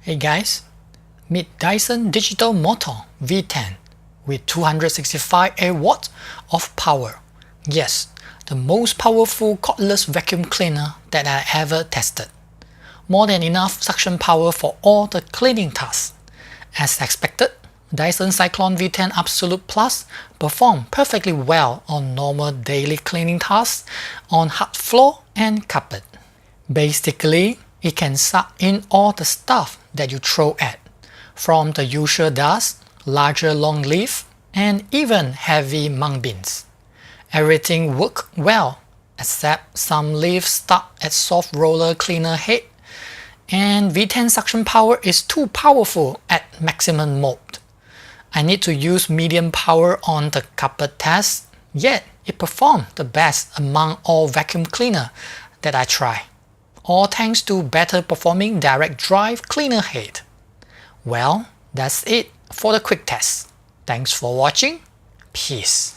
Hey guys, meet Dyson Digital Motor V10 with 265 watts of power. Yes, the most powerful cordless vacuum cleaner that I ever tested. More than enough suction power for all the cleaning tasks. As expected, Dyson Cyclone V10 Absolute Plus performed perfectly well on normal daily cleaning tasks on hard floor and carpet. Basically, it can suck in all the stuff that you throw at, from the usual dust, larger long leaf, and even heavy mung beans. Everything worked well except some leaves stuck at soft roller cleaner head, and V10 suction power is too powerful at maximum mode. I need to use medium power on the carpet test, yet it performed the best among all vacuum cleaner that I tried. All thanks to better performing direct drive cleaner head. Well, that's it for the quick test. Thanks for watching. Peace.